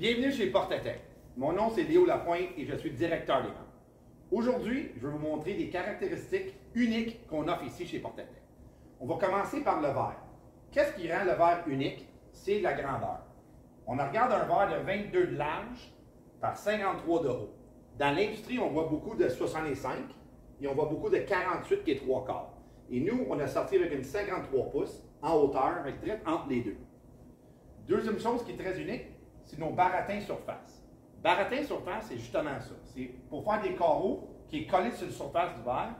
Bienvenue chez Portatec. Mon nom c'est Léo Lapointe et je suis directeur des ventes. Aujourd'hui, je vais vous montrer des caractéristiques uniques qu'on offre ici chez Portatec. On va commencer par le verre. Qu'est-ce qui rend le verre unique? C'est la grandeur. On regarde un verre de 22 de large par 53 de haut. Dans l'industrie, on voit beaucoup de 65 et on voit beaucoup de 48 qui est 3 quarts. Et nous, on a sorti avec une 53 pouces en hauteur, avec direct entre les deux. Deuxième chose qui est très unique, c'est nos baratins surface. Baratins surface, c'est justement ça. C'est pour faire des carreaux qui est collé sur la surface du verre,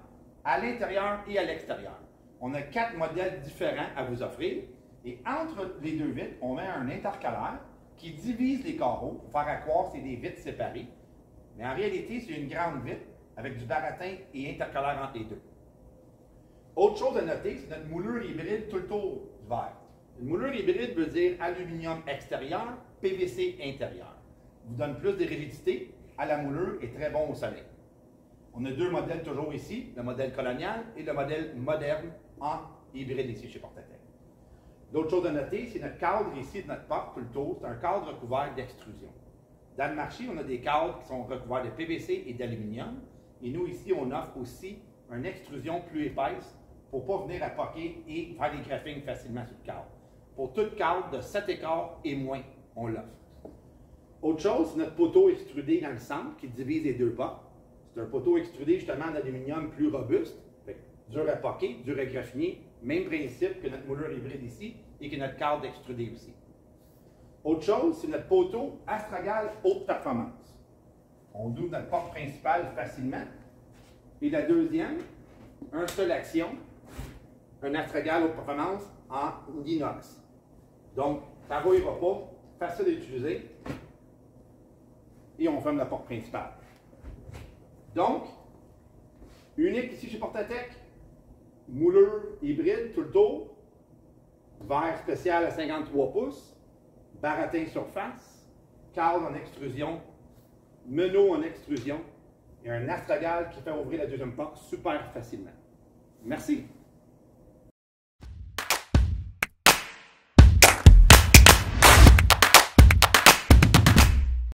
à l'intérieur et à l'extérieur. On a 4 modèles différents à vous offrir. Et entre les deux vitres, on met un intercalaire qui divise les carreaux pour faire croire que c'est des vitres séparées. Mais en réalité, c'est une grande vitre avec du baratin et intercalaire entre les deux. Autre chose à noter, c'est notre moulure hybride tout le tour du verre. Une moulure hybride veut dire aluminium extérieur, PVC intérieur. Vous donne plus de rigidité à la moulure et très bon au soleil. On a deux modèles toujours ici, le modèle colonial et le modèle moderne en hybride ici chez Portatec. L'autre chose à noter, c'est notre cadre ici de notre porte tout le tour, c'est un cadre recouvert d'extrusion. Dans le marché, on a des cadres qui sont recouverts de PVC et d'aluminium. Et nous, ici, on offre aussi une extrusion plus épaisse pour ne pas venir à poquer et faire des graphings facilement sur le cadre. Pour tout cadre de 7 écarts et moins, on l'offre. Autre chose, c'est notre poteau extrudé dans le centre qui divise les deux portes. C'est un poteau extrudé justement en aluminium plus robuste, dur à poquer, dur à graphiner, même principe que notre moulure hybride ici et que notre cadre extrudé aussi. Autre chose, c'est notre poteau Astragal haute performance. On ouvre notre porte principale facilement. Et la deuxième, un seul action, un Astragal haute performance en inox. Donc, ça ne rouillera pas, facile à utiliser. Et on ferme la porte principale. Donc, unique ici chez Portatec, moulure hybride tout le tour, verre spécial à 53 pouces, baratin surface, cadre en extrusion, meneau en extrusion et un Astragal qui fait ouvrir la deuxième porte super facilement. Merci.